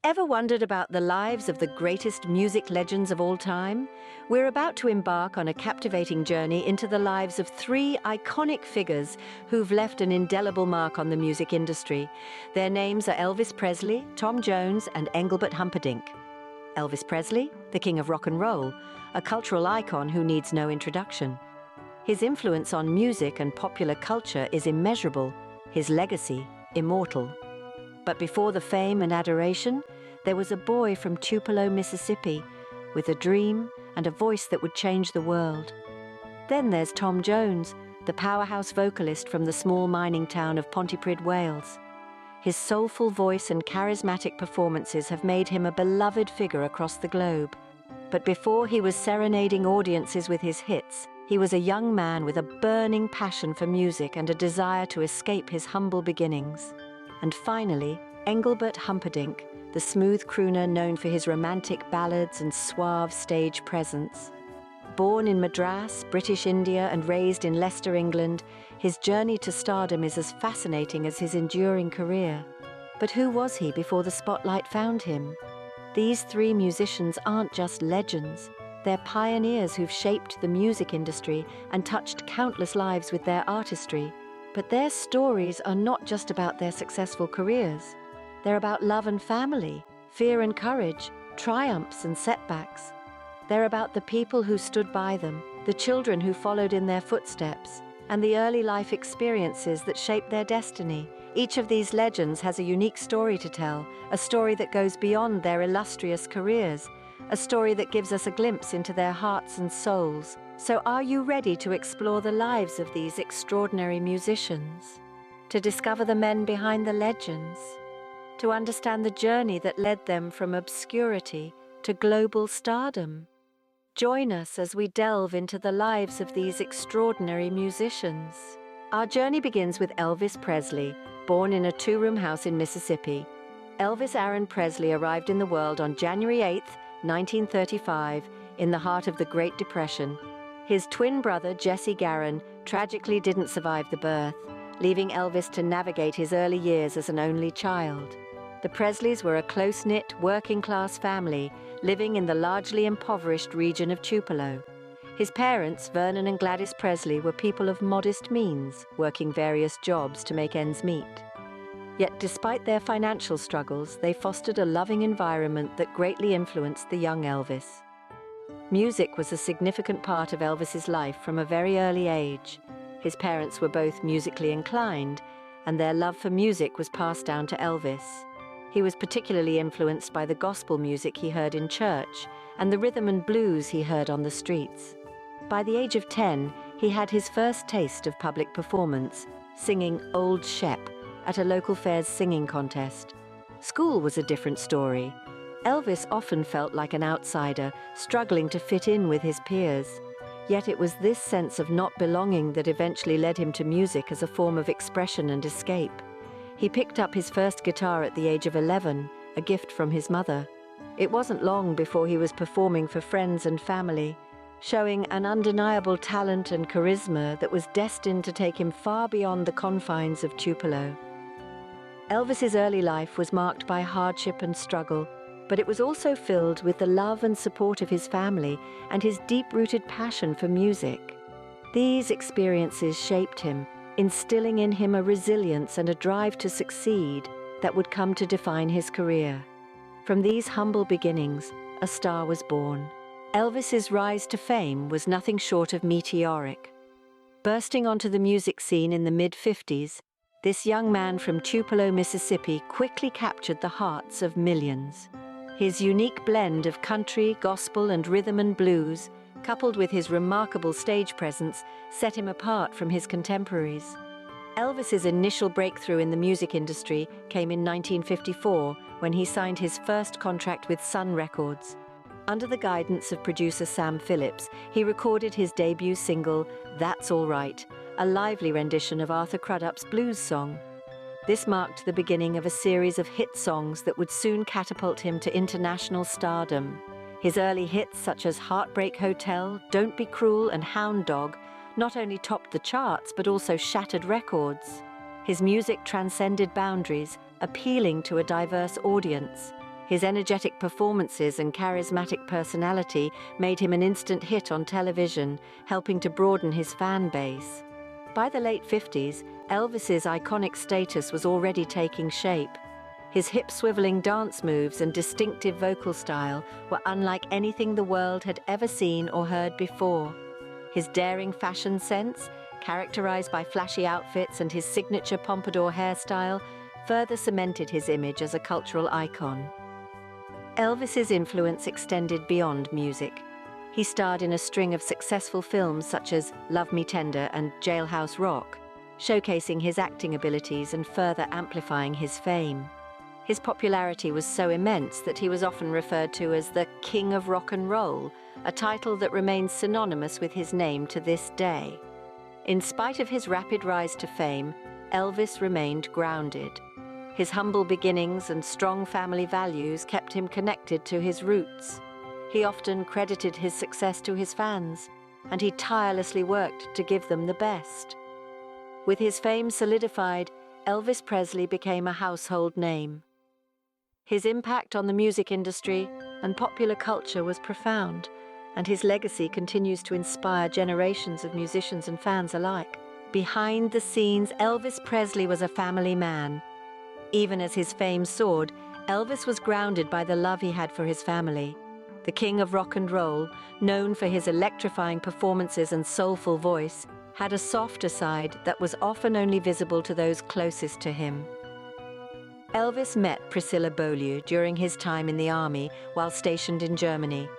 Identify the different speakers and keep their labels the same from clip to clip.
Speaker 1: Ever wondered about the lives of the greatest music legends of all time? We're about to embark on a captivating journey into the lives of three iconic figures who've left an indelible mark on the music industry. Their names are Elvis Presley, Tom Jones, and Engelbert Humperdinck. Elvis Presley, the king of rock and roll, a cultural icon who needs no introduction. His influence on music and popular culture is immeasurable, his legacy immortal. But before the fame and adoration, there was a boy from Tupelo, Mississippi, with a dream and a voice that would change the world. Then there's Tom Jones, the powerhouse vocalist from the small mining town of Pontypridd, Wales. His soulful voice and charismatic performances have made him a beloved figure across the globe. But before he was serenading audiences with his hits, he was a young man with a burning passion for music and a desire to escape his humble beginnings. And finally, Engelbert Humperdinck, the smooth crooner known for his romantic ballads and suave stage presence. Born in Madras, British India, and raised in Leicester, England, his journey to stardom is as fascinating as his enduring career. But who was he before the spotlight found him? These three musicians aren't just legends. They're pioneers who've shaped the music industry and touched countless lives with their artistry. But their stories are not just about their successful careers. They're about love and family, fear and courage, triumphs and setbacks. They're about the people who stood by them, the children who followed in their footsteps, and the early life experiences that shaped their destiny. Each of these legends has a unique story to tell, a story that goes beyond their illustrious careers, a story that gives us a glimpse into their hearts and souls. So are you ready to explore the lives of these extraordinary musicians? To discover the men behind the legends? To understand the journey that led them from obscurity to global stardom? Join us as we delve into the lives of these extraordinary musicians. Our journey begins with Elvis Presley, born in a two-room house in Mississippi. Elvis Aaron Presley arrived in the world on January 8, 1935, in the heart of the Great Depression. His twin brother, Jesse Garon, tragically didn't survive the birth, leaving Elvis to navigate his early years as an only child. The Presleys were a close-knit, working-class family living in the largely impoverished region of Tupelo. His parents, Vernon and Gladys Presley, were people of modest means, working various jobs to make ends meet. Yet despite their financial struggles, they fostered a loving environment that greatly influenced the young Elvis. Music was a significant part of Elvis's life from a very early age. His parents were both musically inclined, and their love for music was passed down to Elvis. He was particularly influenced by the gospel music he heard in church and the rhythm and blues he heard on the streets. By the age of 10, he had his first taste of public performance, singing Old Shep at a local fair's singing contest. School was a different story. Elvis often felt like an outsider, struggling to fit in with his peers. Yet it was this sense of not belonging that eventually led him to music as a form of expression and escape. He picked up his first guitar at the age of 11, a gift from his mother. It wasn't long before he was performing for friends and family, showing an undeniable talent and charisma that was destined to take him far beyond the confines of Tupelo. Elvis's early life was marked by hardship and struggle, but it was also filled with the love and support of his family and his deep-rooted passion for music. These experiences shaped him, instilling in him a resilience and a drive to succeed that would come to define his career. From these humble beginnings, a star was born. Elvis's rise to fame was nothing short of meteoric. Bursting onto the music scene in the mid-50s, this young man from Tupelo, Mississippi quickly captured the hearts of millions. His unique blend of country, gospel, and rhythm and blues, coupled with his remarkable stage presence, set him apart from his contemporaries. Elvis's initial breakthrough in the music industry came in 1954 when he signed his first contract with Sun Records. Under the guidance of producer Sam Phillips, he recorded his debut single, That's All Right, a lively rendition of Arthur Crudup's blues song. This marked the beginning of a series of hit songs that would soon catapult him to international stardom. His early hits such as Heartbreak Hotel, Don't Be Cruel, and Hound Dog not only topped the charts but also shattered records. His music transcended boundaries, appealing to a diverse audience. His energetic performances and charismatic personality made him an instant hit on television, helping to broaden his fan base. By the late 50s, Elvis's iconic status was already taking shape. His hip-swiveling dance moves and distinctive vocal style were unlike anything the world had ever seen or heard before. His daring fashion sense, characterized by flashy outfits and his signature pompadour hairstyle, further cemented his image as a cultural icon. Elvis's influence extended beyond music. He starred in a string of successful films such as Love Me Tender and Jailhouse Rock, showcasing his acting abilities and further amplifying his fame. His popularity was so immense that he was often referred to as the King of Rock and Roll, a title that remains synonymous with his name to this day. In spite of his rapid rise to fame, Elvis remained grounded. His humble beginnings and strong family values kept him connected to his roots. He often credited his success to his fans, and he tirelessly worked to give them the best. With his fame solidified, Elvis Presley became a household name. His impact on the music industry and popular culture was profound, and his legacy continues to inspire generations of musicians and fans alike. Behind the scenes, Elvis Presley was a family man. Even as his fame soared, Elvis was grounded by the love he had for his family. The King of Rock and Roll, known for his electrifying performances and soulful voice, had a softer side that was often only visible to those closest to him. Elvis met Priscilla Beaulieu during his time in the army while stationed in Germany.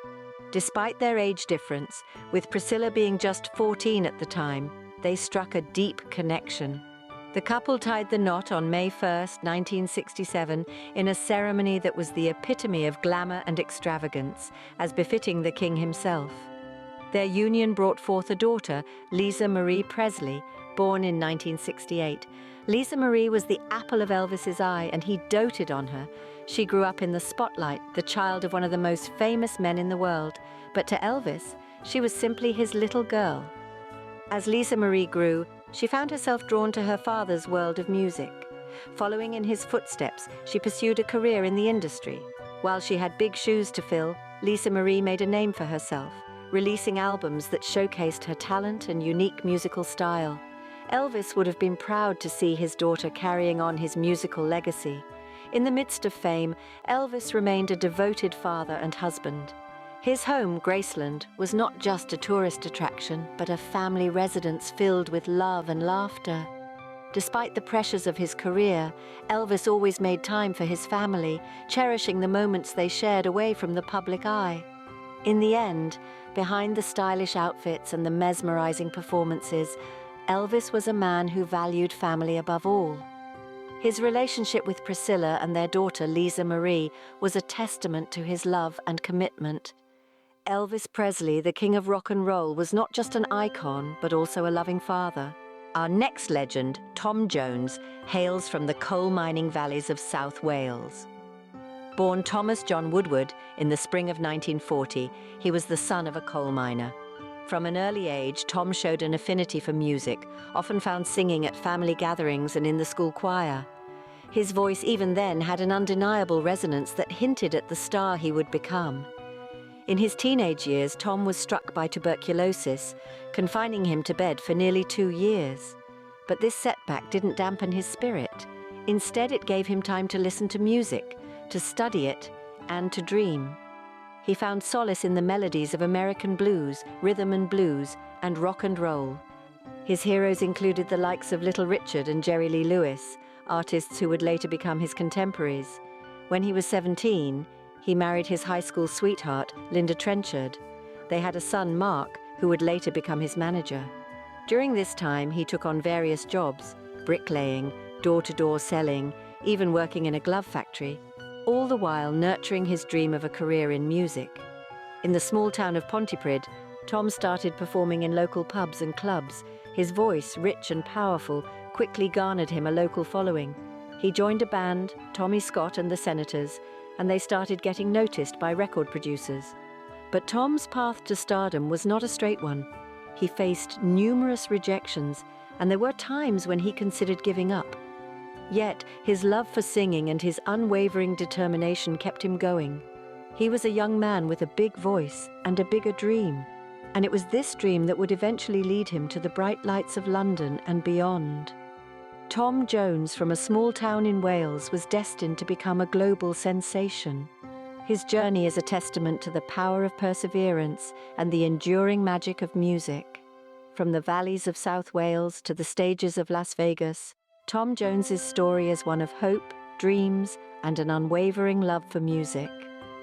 Speaker 1: Despite their age difference, with Priscilla being just 14 at the time, they struck a deep connection. The couple tied the knot on May 1st, 1967, in a ceremony that was the epitome of glamour and extravagance, as befitting the king himself. Their union brought forth a daughter, Lisa Marie Presley, born in 1968. Lisa Marie was the apple of Elvis's eye, and he doted on her. She grew up in the spotlight, the child of one of the most famous men in the world. But to Elvis, she was simply his little girl. As Lisa Marie grew, she found herself drawn to her father's world of music. Following in his footsteps, she pursued a career in the industry. While she had big shoes to fill, Lisa Marie made a name for herself, releasing albums that showcased her talent and unique musical style. Elvis would have been proud to see his daughter carrying on his musical legacy. In the midst of fame, Elvis remained a devoted father and husband. His home, Graceland, was not just a tourist attraction, but a family residence filled with love and laughter. Despite the pressures of his career, Elvis always made time for his family, cherishing the moments they shared away from the public eye. In the end, behind the stylish outfits and the mesmerizing performances, Elvis was a man who valued family above all. His relationship with Priscilla and their daughter Lisa Marie was a testament to his love and commitment. Elvis Presley, the King of Rock and Roll, was not just an icon, but also a loving father. Our next legend, Tom Jones, hails from the coal mining valleys of South Wales. Born Thomas John Woodward in the spring of 1940, he was the son of a coal miner. From an early age, Tom showed an affinity for music, often found singing at family gatherings and in the school choir. His voice even then had an undeniable resonance that hinted at the star he would become. In his teenage years, Tom was struck by tuberculosis, confining him to bed for nearly 2 years. But this setback didn't dampen his spirit. Instead, it gave him time to listen to music, to study it, and to dream. He found solace in the melodies of American blues, rhythm and blues, and rock and roll. His heroes included the likes of Little Richard and Jerry Lee Lewis, artists who would later become his contemporaries. When he was 17, he married his high school sweetheart, Linda Trenchard. They had a son, Mark, who would later become his manager. During this time, he took on various jobs: bricklaying, door-to-door selling, even working in a glove factory, all the while nurturing his dream of a career in music. In the small town of Pontypridd, Tom started performing in local pubs and clubs. His voice, rich and powerful, quickly garnered him a local following. He joined a band, Tommy Scott and the Senators, and they started getting noticed by record producers. But Tom's path to stardom was not a straight one. He faced numerous rejections, and there were times when he considered giving up. Yet, his love for singing and his unwavering determination kept him going. He was a young man with a big voice and a bigger dream, and it was this dream that would eventually lead him to the bright lights of London and beyond. Tom Jones, from a small town in Wales, was destined to become a global sensation. His journey is a testament to the power of perseverance and the enduring magic of music. From the valleys of South Wales to the stages of Las Vegas, Tom Jones's story is one of hope, dreams, and an unwavering love for music.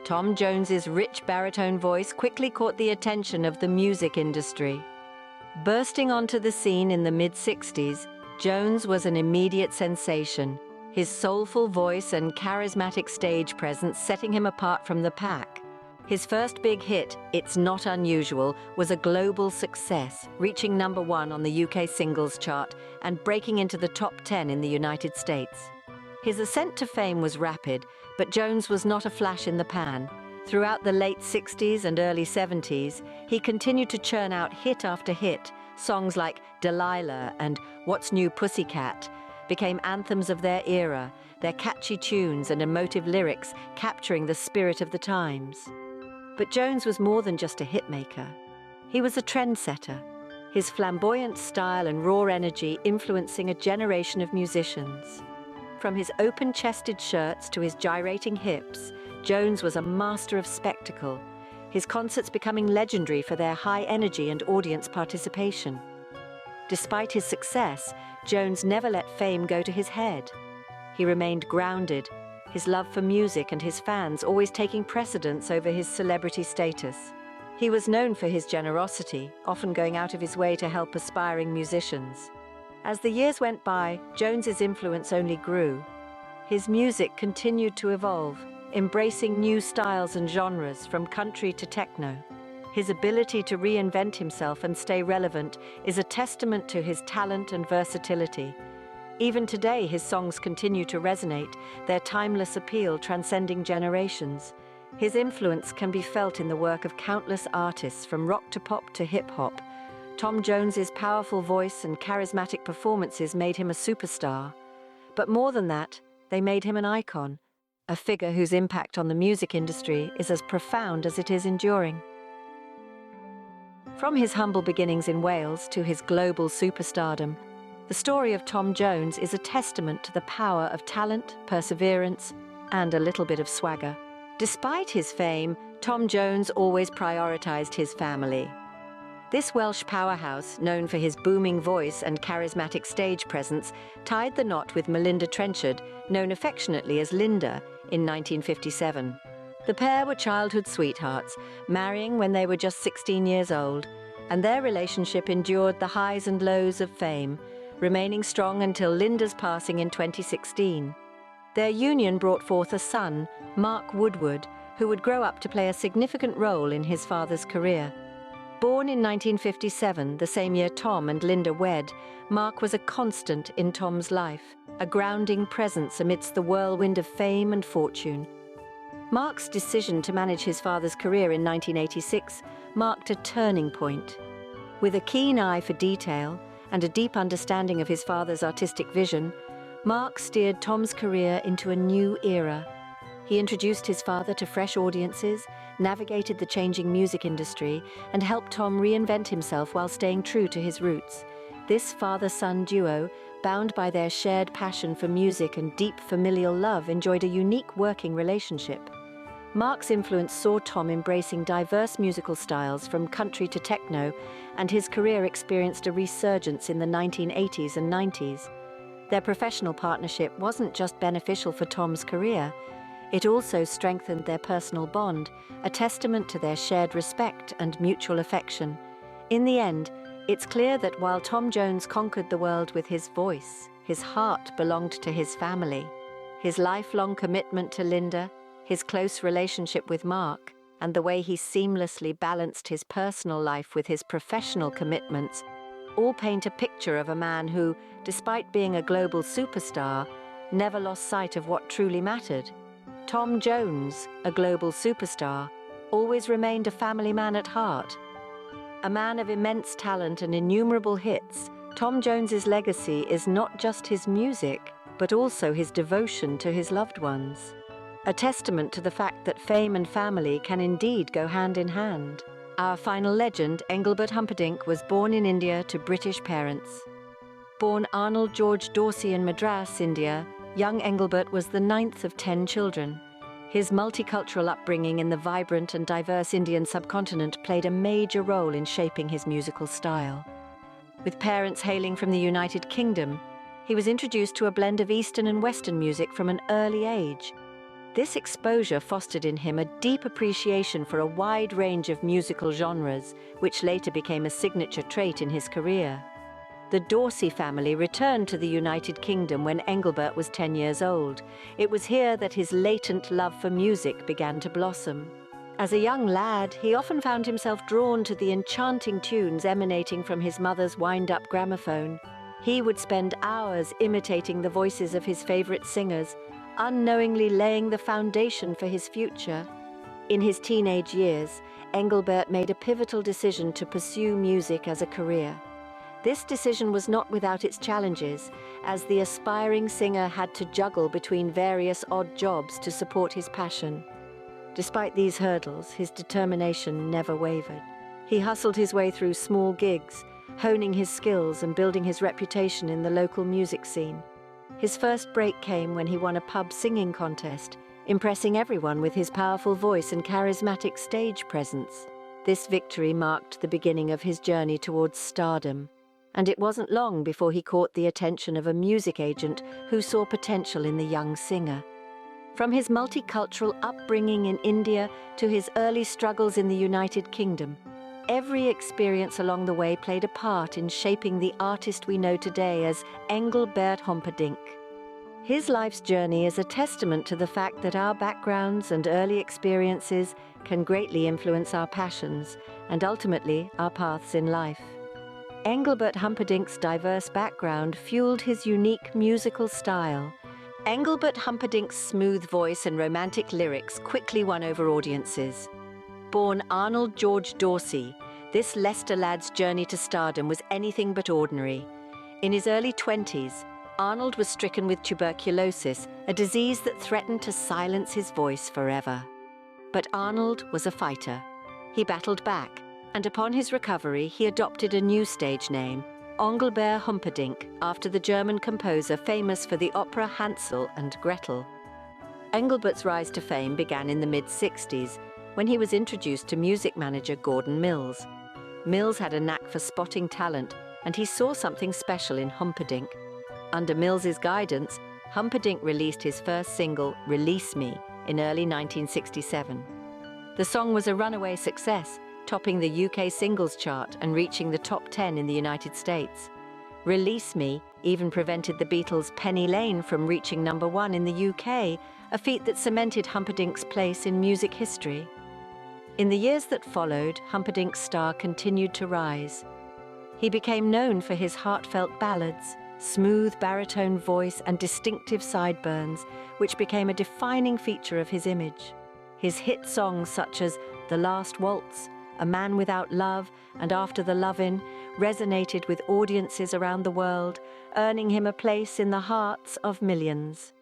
Speaker 1: Tom Jones's rich baritone voice quickly caught the attention of the music industry. Bursting onto the scene in the mid-60s, Jones was an immediate sensation, his soulful voice and charismatic stage presence setting him apart from the pack. His first big hit, It's Not Unusual, was a global success, reaching #1 on the UK singles chart and breaking into the top 10 in the United States. His ascent to fame was rapid, but Jones was not a flash in the pan. Throughout the late 60s and early 70s, he continued to churn out hit after hit. Songs like Delilah and What's New Pussycat became anthems of their era, their catchy tunes and emotive lyrics capturing the spirit of the times. But Jones was more than just a hitmaker. He was a trendsetter, his flamboyant style and raw energy influencing a generation of musicians. From his open-chested shirts to his gyrating hips, Jones was a master of spectacle, his concerts becoming legendary for their high energy and audience participation. Despite his success, Jones never let fame go to his head. He remained grounded, his love for music and his fans always taking precedence over his celebrity status. He was known for his generosity, often going out of his way to help aspiring musicians. As the years went by, Jones's influence only grew. His music continued to evolve, embracing new styles and genres from country to techno. His ability to reinvent himself and stay relevant is a testament to his talent and versatility. Even today, his songs continue to resonate, their timeless appeal transcending generations. His influence can be felt in the work of countless artists, from rock to pop to hip-hop. Tom Jones's powerful voice and charismatic performances made him a superstar. But more than that, they made him an icon, a figure whose impact on the music industry is as profound as it is enduring. From his humble beginnings in Wales to his global superstardom, the story of Tom Jones is a testament to the power of talent, perseverance, and a little bit of swagger. Despite his fame, Tom Jones always prioritized his family. This Welsh powerhouse, known for his booming voice and charismatic stage presence, tied the knot with Melinda Trenchard, known affectionately as Linda, in 1957. The pair were childhood sweethearts, marrying when they were just 16 years old, and their relationship endured the highs and lows of fame, remaining strong until Linda's passing in 2016. Their union brought forth a son, Mark Woodward, who would grow up to play a significant role in his father's career. Born in 1957, the same year Tom and Linda wed, Mark was a constant in Tom's life, a grounding presence amidst the whirlwind of fame and fortune. Mark's decision to manage his father's career in 1986 marked a turning point. With a keen eye for detail and a deep understanding of his father's artistic vision, Mark steered Tom's career into a new era. He introduced his father to fresh audiences, navigated the changing music industry, and helped Tom reinvent himself while staying true to his roots. This father-son duo, bound by their shared passion for music and deep familial love, enjoyed a unique working relationship. Mark's influence saw Tom embracing diverse musical styles from country to techno, and his career experienced a resurgence in the 1980s and 90s. Their professional partnership wasn't just beneficial for Tom's career, it also strengthened their personal bond, a testament to their shared respect and mutual affection. In the end, it's clear that while Tom Jones conquered the world with his voice, his heart belonged to his family. His lifelong commitment to Linda, his close relationship with Mark, and the way he seamlessly balanced his personal life with his professional commitments all paint a picture of a man who, despite being a global superstar, never lost sight of what truly mattered. Tom Jones, a global superstar, always remained a family man at heart. A man of immense talent and innumerable hits, Tom Jones's legacy is not just his music, but also his devotion to his loved ones. A testament to the fact that fame and family can indeed go hand in hand. Our final legend, Engelbert Humperdinck, was born in India to British parents. Born Arnold George Dorsey in Madras, India, young Engelbert was the 9th of 10 children. His multicultural upbringing in the vibrant and diverse Indian subcontinent played a major role in shaping his musical style. With parents hailing from the United Kingdom, he was introduced to a blend of Eastern and Western music from an early age. This exposure fostered in him a deep appreciation for a wide range of musical genres, which later became a signature trait in his career. The Dorsey family returned to the United Kingdom when Engelbert was 10 years old. It was here that his latent love for music began to blossom. As a young lad, he often found himself drawn to the enchanting tunes emanating from his mother's wind-up gramophone. He would spend hours imitating the voices of his favorite singers, unknowingly laying the foundation for his future. In his teenage years, Engelbert made a pivotal decision to pursue music as a career. This decision was not without its challenges, as the aspiring singer had to juggle between various odd jobs to support his passion. Despite these hurdles, his determination never wavered. He hustled his way through small gigs, honing his skills and building his reputation in the local music scene. His first break came when he won a pub singing contest, impressing everyone with his powerful voice and charismatic stage presence. This victory marked the beginning of his journey towards stardom, and it wasn't long before he caught the attention of a music agent who saw potential in the young singer. From his multicultural upbringing in India to his early struggles in the United Kingdom, every experience along the way played a part in shaping the artist we know today as Engelbert Humperdinck. His life's journey is a testament to the fact that our backgrounds and early experiences can greatly influence our passions and ultimately our paths in life. Engelbert Humperdinck's diverse background fueled his unique musical style. Engelbert Humperdinck's smooth voice and romantic lyrics quickly won over audiences. Born Arnold George Dorsey, this Leicester lad's journey to stardom was anything but ordinary. In his early 20s, Arnold was stricken with tuberculosis, a disease that threatened to silence his voice forever. But Arnold was a fighter. He battled back, and upon his recovery, he adopted a new stage name, Engelbert Humperdinck, after the German composer famous for the opera Hansel and Gretel. Engelbert's rise to fame began in the mid-60s, when he was introduced to music manager Gordon Mills. Mills had a knack for spotting talent, and he saw something special in Humperdinck. Under Mills's guidance, Humperdinck released his first single, Release Me, in early 1967. The song was a runaway success, topping the UK singles chart and reaching the top 10 in the United States. Release Me even prevented the Beatles' Penny Lane from reaching #1 in the UK, a feat that cemented Humperdinck's place in music history. In the years that followed, Humperdinck's star continued to rise. He became known for his heartfelt ballads, smooth baritone voice and distinctive sideburns, which became a defining feature of his image. His hit songs such as The Last Waltz, A Man Without Love, and After the Lovin' resonated with audiences around the world, earning him a place in the hearts of millions.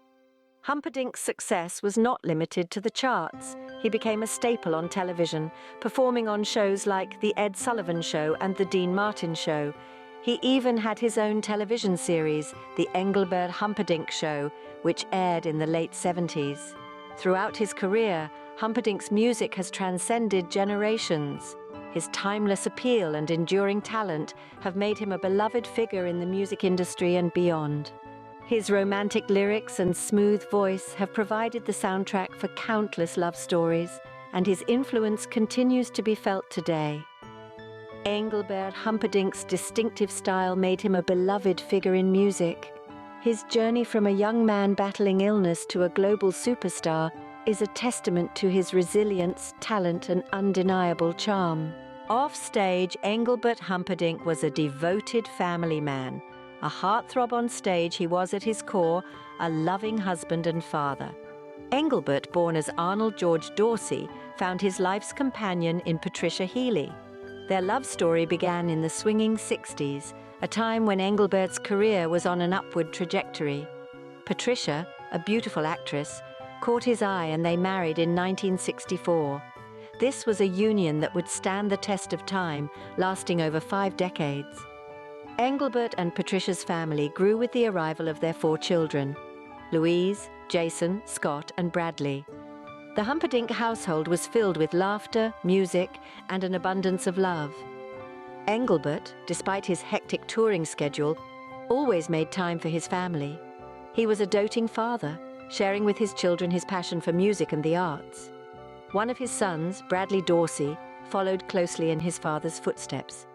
Speaker 1: Humperdinck's success was not limited to the charts. He became a staple on television, performing on shows like The Ed Sullivan Show and The Dean Martin Show. He even had his own television series, The Engelbert Humperdinck Show, which aired in the late 70s. Throughout his career, Humperdinck's music has transcended generations. His timeless appeal and enduring talent have made him a beloved figure in the music industry and beyond. His romantic lyrics and smooth voice have provided the soundtrack for countless love stories, and his influence continues to be felt today. Engelbert Humperdinck's distinctive style made him a beloved figure in music. His journey from a young man battling illness to a global superstar is a testament to his resilience, talent, and undeniable charm. Off stage, Engelbert Humperdinck was a devoted family man. A heartthrob on stage, he was at his core a loving husband and father. Engelbert, born as Arnold George Dorsey, found his life's companion in Patricia Healy. Their love story began in the swinging 60s, a time when Engelbert's career was on an upward trajectory. Patricia, a beautiful actress, caught his eye and they married in 1964. This was a union that would stand the test of time, lasting over 5 decades. Engelbert and Patricia's family grew with the arrival of their 4 children: Louise, Jason, Scott, and Bradley. The Humperdinck household was filled with laughter, music, and an abundance of love. Engelbert, despite his hectic touring schedule, always made time for his family. He was a doting father, sharing with his children his passion for music and the arts. One of his sons, Bradley Dorsey, followed closely in his father's footsteps.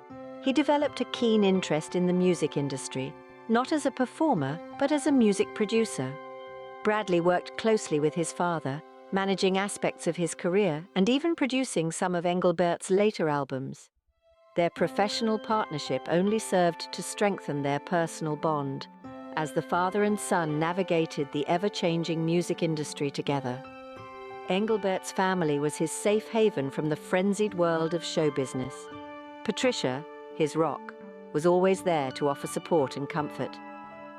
Speaker 1: He developed a keen interest in the music industry, not as a performer, but as a music producer. Bradley worked closely with his father, managing aspects of his career and even producing some of Engelbert's later albums. Their professional partnership only served to strengthen their personal bond, as the father and son navigated the ever-changing music industry together. Engelbert's family was his safe haven from the frenzied world of show business. Patricia, his rock, was always there to offer support and comfort.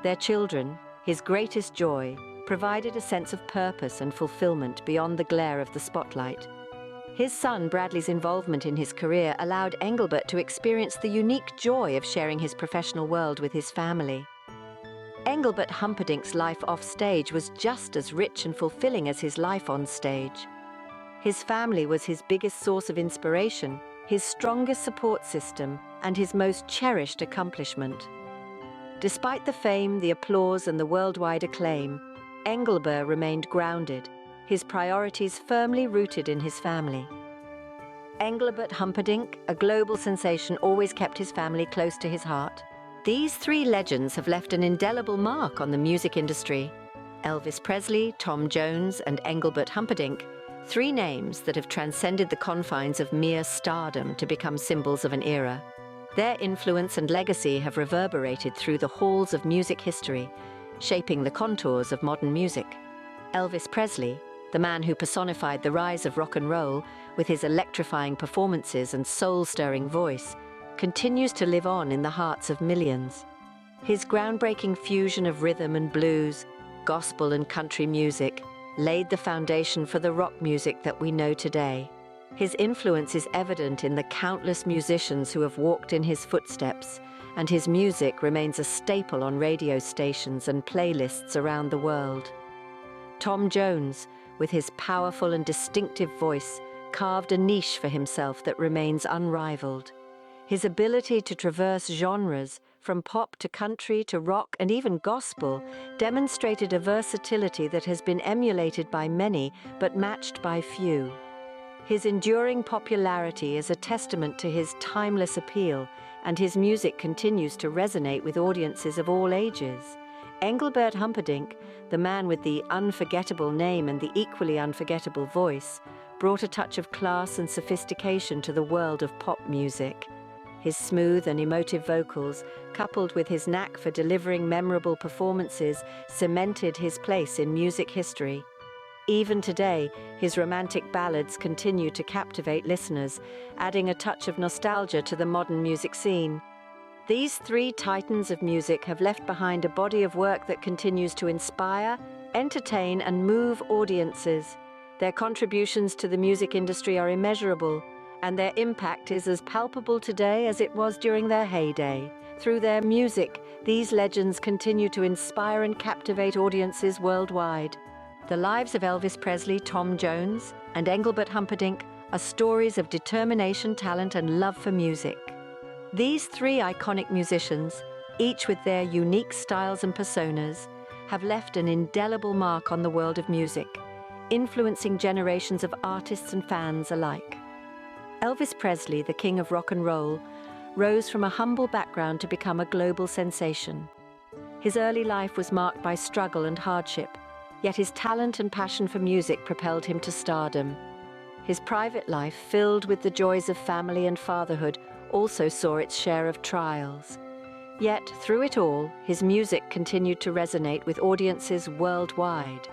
Speaker 1: Their children, his greatest joy, provided a sense of purpose and fulfillment beyond the glare of the spotlight. His son Bradley's involvement in his career allowed Engelbert to experience the unique joy of sharing his professional world with his family. Engelbert Humperdinck's life off stage was just as rich and fulfilling as his life on stage. His family was his biggest source of inspiration, his strongest support system, and his most cherished accomplishment. Despite the fame, the applause, and the worldwide acclaim, Engelbert remained grounded, his priorities firmly rooted in his family. Engelbert Humperdinck, a global sensation, always kept his family close to his heart. These 3 legends have left an indelible mark on the music industry. Elvis Presley, Tom Jones, and Engelbert Humperdinck, 3 names that have transcended the confines of mere stardom to become symbols of an era. Their influence and legacy have reverberated through the halls of music history, shaping the contours of modern music. Elvis Presley, the man who personified the rise of rock and roll with his electrifying performances and soul-stirring voice, continues to live on in the hearts of millions. His groundbreaking fusion of rhythm and blues, gospel and country music, laid the foundation for the rock music that we know today. His influence is evident in the countless musicians who have walked in his footsteps, and his music remains a staple on radio stations and playlists around the world. Tom Jones, with his powerful and distinctive voice, carved a niche for himself that remains unrivaled. His ability to traverse genres, from pop to country to rock and even gospel, demonstrated a versatility that has been emulated by many but matched by few. His enduring popularity is a testament to his timeless appeal, and his music continues to resonate with audiences of all ages. Engelbert Humperdinck, the man with the unforgettable name and the equally unforgettable voice, brought a touch of class and sophistication to the world of pop music. His smooth and emotive vocals, coupled with his knack for delivering memorable performances, cemented his place in music history. Even today, his romantic ballads continue to captivate listeners, adding a touch of nostalgia to the modern music scene. These 3 titans of music have left behind a body of work that continues to inspire, entertain, and move audiences. Their contributions to the music industry are immeasurable, and their impact is as palpable today as it was during their heyday. Through their music, these legends continue to inspire and captivate audiences worldwide. The lives of Elvis Presley, Tom Jones, and Engelbert Humperdinck are stories of determination, talent, and love for music. These 3 iconic musicians, each with their unique styles and personas, have left an indelible mark on the world of music, influencing generations of artists and fans alike. Elvis Presley, the king of rock and roll, rose from a humble background to become a global sensation. His early life was marked by struggle and hardship, yet his talent and passion for music propelled him to stardom. His private life, filled with the joys of family and fatherhood, also saw its share of trials. Yet, through it all, his music continued to resonate with audiences worldwide.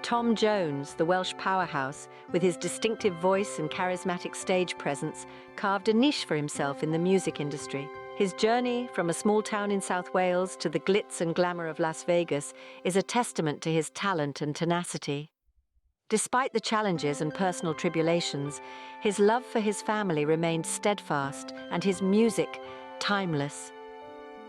Speaker 1: Tom Jones, the Welsh powerhouse, with his distinctive voice and charismatic stage presence, carved a niche for himself in the music industry. His journey from a small town in South Wales to the glitz and glamour of Las Vegas is a testament to his talent and tenacity. Despite the challenges and personal tribulations, his love for his family remained steadfast and his music timeless.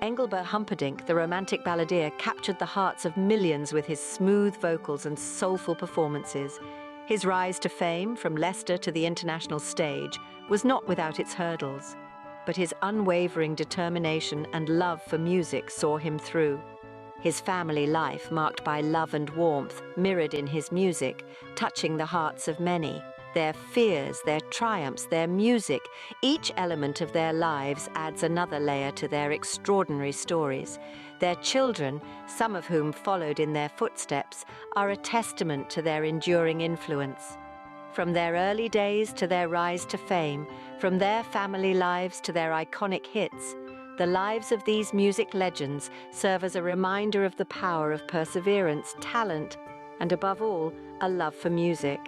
Speaker 1: Engelbert Humperdinck, the romantic balladeer, captured the hearts of millions with his smooth vocals and soulful performances. His rise to fame, from Leicester to the international stage, was not without its hurdles, but his unwavering determination and love for music saw him through. His family life, marked by love and warmth, mirrored in his music, touching the hearts of many. Their fears, their triumphs, their music, each element of their lives adds another layer to their extraordinary stories. Their children, some of whom followed in their footsteps, are a testament to their enduring influence. From their early days to their rise to fame, from their family lives to their iconic hits, the lives of these music legends serve as a reminder of the power of perseverance, talent, and above all, a love for music.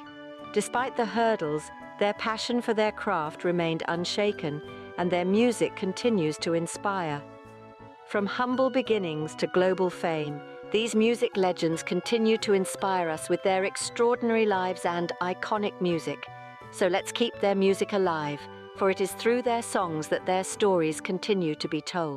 Speaker 1: Despite the hurdles, their passion for their craft remained unshaken, and their music continues to inspire. From humble beginnings to global fame, these music legends continue to inspire us with their extraordinary lives and iconic music. So let's keep their music alive, for it is through their songs that their stories continue to be told.